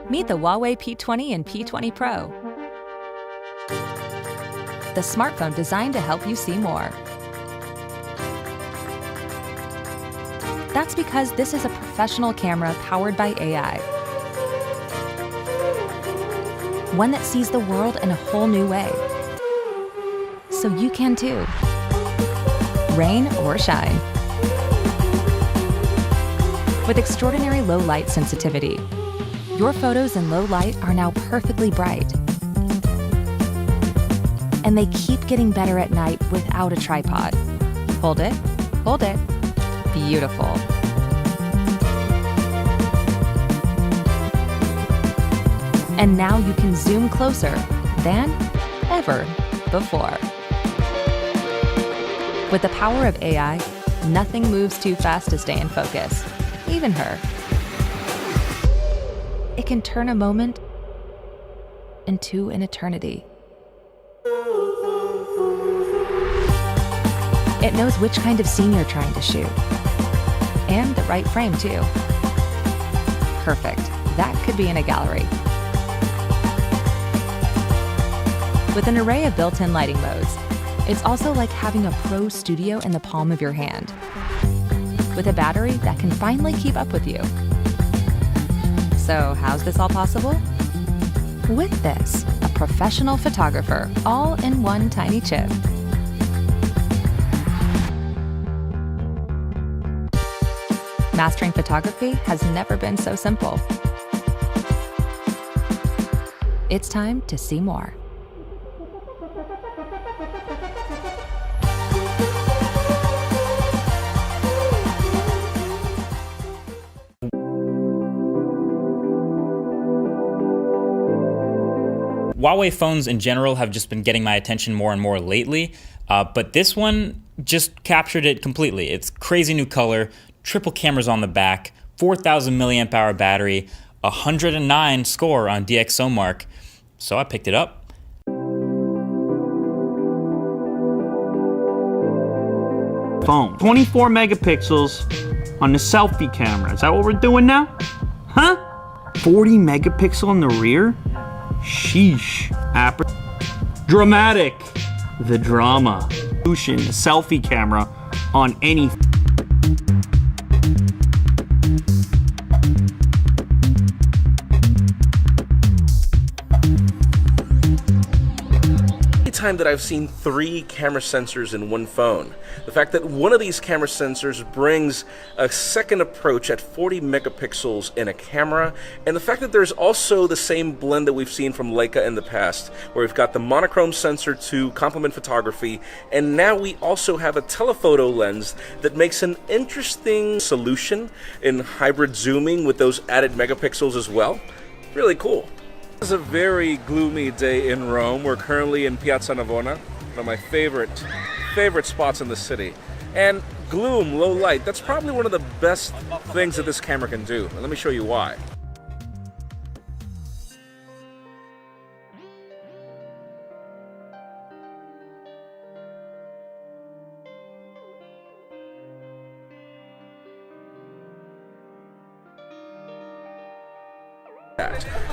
Meet the Huawei P20 and P20 Pro. The smartphone designed to help you see more. That's because this is a professional camera powered by AI. One that sees the world in a whole new way. So you can too. Rain or shine. With extraordinary low light sensitivity, your photos in low light are now perfectly bright. And they keep getting better at night without a tripod. Hold it, hold it. Beautiful. And now you can zoom closer than ever before. With the power of AI, nothing moves too fast to stay in focus, even her. It can turn a moment into an eternity. It knows which kind of scene you're trying to shoot. And the right frame, too. Perfect. That could be in a gallery. With an array of built-in lighting modes, it's also like having a pro studio in the palm of your hand. With a battery that can finally keep up with you. So how's this all possible? With this, a professional photographer, all in one tiny chip. Mastering photography has never been so simple. It's time to see more. Huawei phones in general have just been getting my attention more and more lately, but this one just captured it completely. It's crazy new color, triple cameras on the back, 4,000 milliamp hour battery, 109 score on DxOMark, so I picked it up. Phone, 24 megapixels on the selfie camera. Is that what we're doing now? Huh? 40 megapixel in the rear? Sheesh. Dramatic. The drama. The selfie camera on any. Time that I've seen 3 camera sensors in one phone. The fact that one of these camera sensors brings a second approach at 40 megapixels in a camera, and the fact that there's also the same blend that we've seen from Leica in the past, where we've got the monochrome sensor to complement photography, and now we also have a telephoto lens that makes an interesting solution in hybrid zooming with those added megapixels as well. Really cool. It's a very gloomy day in Rome. We're currently in Piazza Navona, one of my favorite spots in the city. And gloom, low light, that's probably one of the best things that this camera can do. And let me show you why.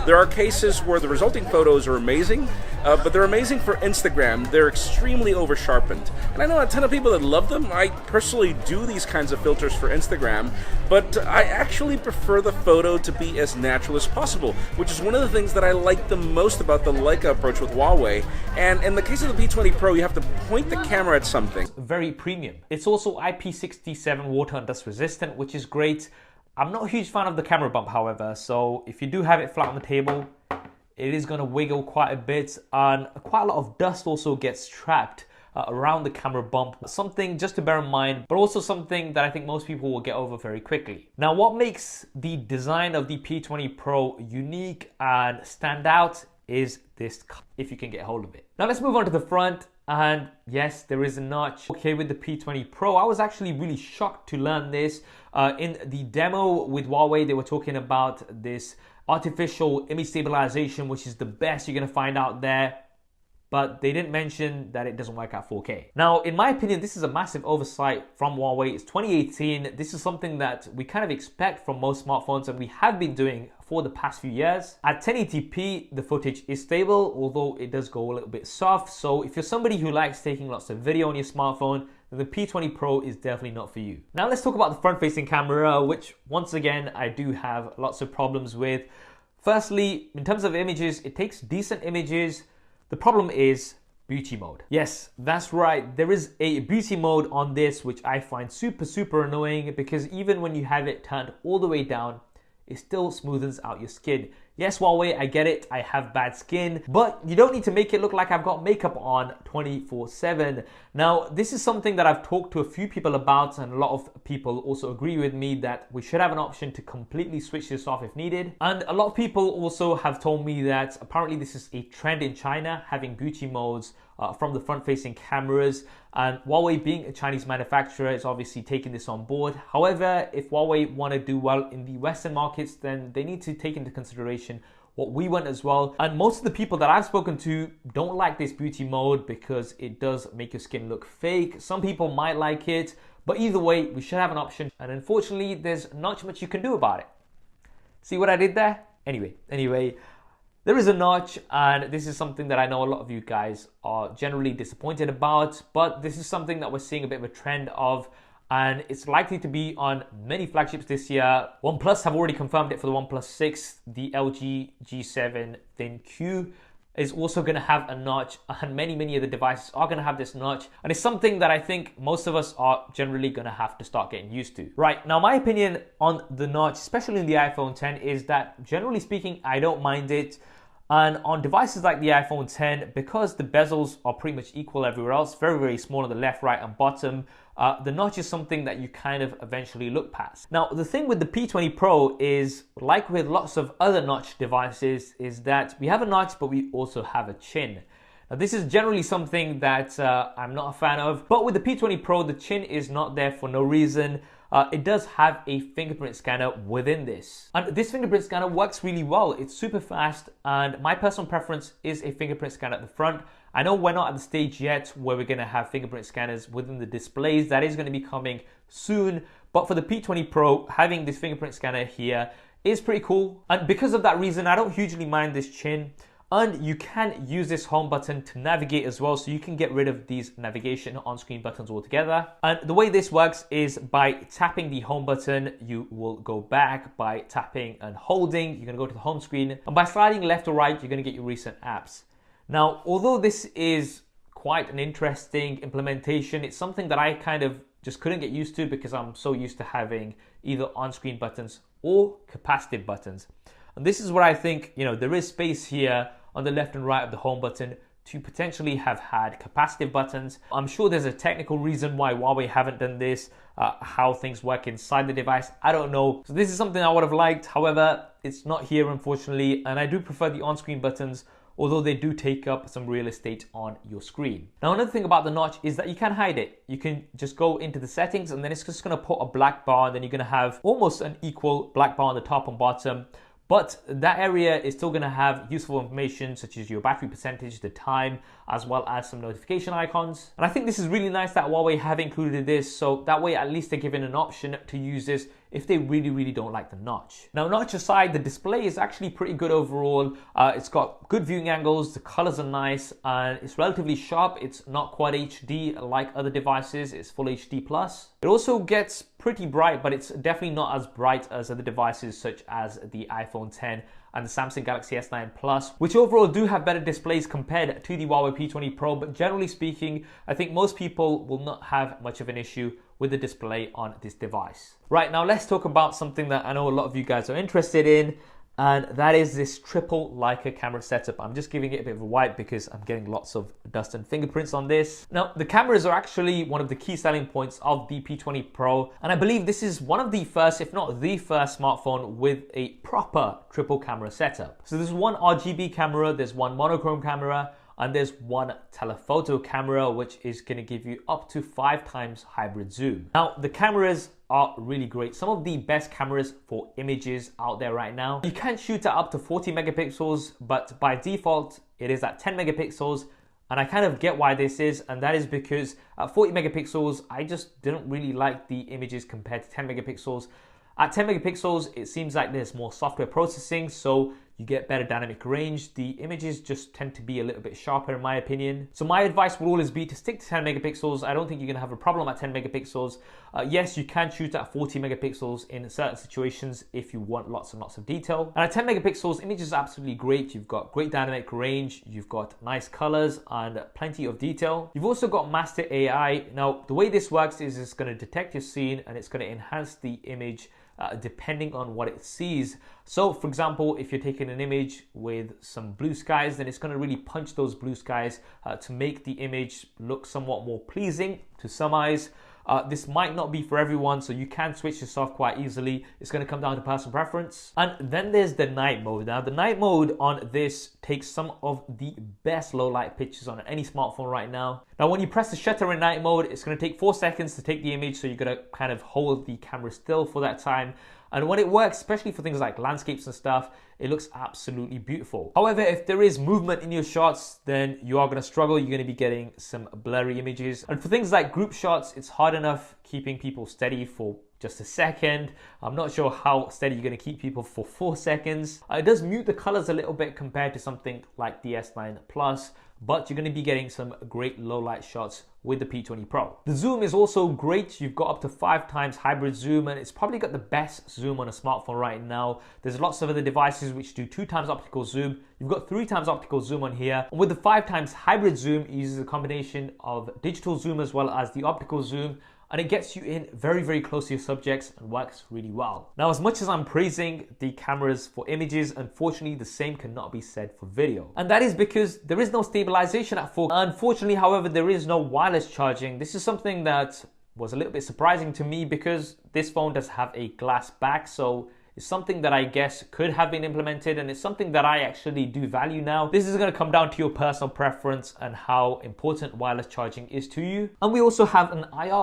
There are cases where the resulting photos are amazing, but they're amazing for Instagram. They're extremely over-sharpened. And I know a ton of people that love them. I personally do these kinds of filters for Instagram, but I actually prefer the photo to be as natural as possible, which is one of the things that I like the most about the Leica approach with Huawei. And in the case of the P20 Pro, you have to point the camera at something. Very premium. It's also IP67 water and dust resistant, which is great. I'm not a huge fan of the camera bump, however, so if you do have it flat on the table, it is going to wiggle quite a bit, and quite a lot of dust also gets trapped around the camera bump. Something just to bear in mind, but also something that I think most people will get over very quickly. Now, what makes the design of the P20 Pro unique and stand out is this, if you can get hold of it. Now let's move on to the front. And yes, there is a notch. Okay, with the P20 Pro, I was actually really shocked to learn this. In the demo with Huawei, they were talking about this artificial image stabilization, which is the best you're gonna find out there. but they didn't mention that it doesn't work at 4K. Now, in my opinion, this is a massive oversight from Huawei. It's 2018. This is something that we kind of expect from most smartphones, and we have been doing for the past few years. At 1080p, the footage is stable, although it does go a little bit soft. So if you're somebody who likes taking lots of video on your smartphone, then the P20 Pro is definitely not for you. Now let's talk about the front-facing camera, which once again, I do have lots of problems with. Firstly, in terms of images, it takes decent images. The problem is beauty mode. Yes, that's right. There is a beauty mode on this, which I find super annoying, because even when you have it turned all the way down, it still smoothens out your skin. Yes, Huawei, I get it, I have bad skin, but you don't need to make it look like I've got makeup on 24/7. Now, this is something that I've talked to a few people about, and a lot of people also agree with me that we should have an option to completely switch this off if needed. And a lot of people also have told me that apparently this is a trend in China, having beauty modes from the front-facing cameras, and Huawei, being a Chinese manufacturer, is obviously taking this on board. However, if Huawei want to do well in the Western markets, then they need to take into consideration what we want as well. And most of the people that I've spoken to don't like this beauty mode because it does make your skin look fake. Some people might like it, but either way, we should have an option. And unfortunately, there's not much you can do about it. See what I did there? Anyway, there is a notch, and this is something that I know a lot of you guys are generally disappointed about, but this is something that we're seeing a bit of a trend of, and it's likely to be on many flagships this year. OnePlus have already confirmed it for the OnePlus 6. The LG G7 Thin Q is also going to have a notch, and many of the devices are going to have this notch, and it's something that I think most of us are generally going to have to start getting used to. Right, now my opinion on the notch, especially in the iPhone 10, is that generally speaking, I don't mind it. And on devices like the iPhone 10, because the bezels are pretty much equal everywhere else, very small on the left, right, and bottom, the notch is something that you kind of eventually look past. Now, the thing with the P20 Pro is, like with lots of other notch devices, is that we have a notch, but we also have a chin. Now, this is generally something that I'm not a fan of, but with the P20 Pro, the chin is not there for no reason. It does have a fingerprint scanner within this. And this fingerprint scanner works really well. It's super fast, and my personal preference is a fingerprint scanner at the front. I know we're not at the stage yet where we're gonna have fingerprint scanners within the displays. That is gonna be coming soon. But for the P20 Pro, having this fingerprint scanner here is pretty cool. And because of that reason, I don't hugely mind this chin. And you can use this home button to navigate as well, so you can get rid of these navigation on-screen buttons altogether. And the way this works is by tapping the home button, you will go back. By tapping and holding, you're gonna go to the home screen. And by sliding left or right, you're gonna get your recent apps. Now, although this is quite an interesting implementation, it's something that I kind of just couldn't get used to because I'm so used to having either on-screen buttons or capacitive buttons. And this is where I think, there is space here on the left and right of the home button to potentially have had capacitive buttons. I'm sure there's a technical reason why Huawei haven't done this, how things work inside the device, I don't know. So this is something I would have liked, however, it's not here unfortunately, and I do prefer the on-screen buttons, although they do take up some real estate on your screen. Now, another thing about the notch is that you can hide it. You can just go into the settings, and then it's just gonna put a black bar, and then you're gonna have almost an equal black bar on the top and bottom. But that area is still going to have useful information such as your battery percentage, the time, as well as some notification icons. And I think this is really nice that Huawei have included this, so that way at least they're given an option to use this if they really don't like the notch. Now, notch aside, the display is actually pretty good overall. It's got good viewing angles, the colors are nice, and it's relatively sharp. It's not quite HD like other devices, it's full HD+. It also gets pretty bright, but it's definitely not as bright as other devices such as the iPhone 10 and the Samsung Galaxy S9 Plus, which overall do have better displays compared to the Huawei P20 Pro, but generally speaking, I think most people will not have much of an issue with the display on this device. Right, now let's talk about something that I know a lot of you guys are interested in, and that is this triple Leica camera setup. I'm just giving it a bit of a wipe because I'm getting lots of dust and fingerprints on this. Now, the cameras are actually one of the key selling points of the P20 Pro, and I believe this is one of the first, if not the first smartphone with a proper triple camera setup. So there's one RGB camera, there's one monochrome camera, and there's one telephoto camera, which is going to give you up to 5 times hybrid zoom. Now, the cameras are really great. Some of the best cameras for images out there right now. You can shoot at up to 40 megapixels, but by default, it is at 10 megapixels. And I kind of get why this is, and that is because at 40 megapixels, I just didn't really like the images compared to 10 megapixels. At 10 megapixels, it seems like there's more software processing, so you get better dynamic range. The images just tend to be a little bit sharper in my opinion. So my advice would always be to stick to 10 megapixels. I don't think you're gonna have a problem at 10 megapixels. Yes, you can shoot at 40 megapixels in certain situations if you want lots and lots of detail. And at 10 megapixels, images are absolutely great. You've got great dynamic range, you've got nice colors and plenty of detail. You've also got master AI. Now, the way this works is it's gonna detect your scene and it's gonna enhance the image depending on what it sees. So for example, if you're taking an image with some blue skies, then it's going to really punch those blue skies to make the image look somewhat more pleasing to some eyes. This might not be for everyone, so you can switch this off quite easily. It's going to come down to personal preference. And then there's the night mode. Now the night mode on this takes some of the best low light pictures on any smartphone right now. Now when you press the shutter in night mode, it's going to take 4 seconds to take the image, so you're going to kind of hold the camera still for that time. And when it works, especially for things like landscapes and stuff, it looks absolutely beautiful. However, if there is movement in your shots, then you are gonna struggle. You're gonna be getting some blurry images. And for things like group shots, it's hard enough keeping people steady for just a second. I'm not sure how steady you're gonna keep people for 4 seconds. It does mute the colors a little bit compared to something like the S9 Plus, but you're gonna be getting some great low light shots with the P20 Pro. The zoom is also great. You've got up to 5 times hybrid zoom, and it's probably got the best zoom on a smartphone right now. There's lots of other devices which do 2 times optical zoom. You've got 3 times optical zoom on here. And with the 5 times hybrid zoom, it uses a combination of digital zoom as well as the optical zoom, and it gets you in very, very close to your subjects and works really well. Now, as much as I'm praising the cameras for images, unfortunately, the same cannot be said for video. And that is because there is no stabilization at 4K. Unfortunately, however, there is no wireless charging. This is something that was a little bit surprising to me because this phone does have a glass back, so it's something that I guess could have been implemented, and it's something that I actually do value now. This is going to come down to your personal preference and how important wireless charging is to you. And we also have an IR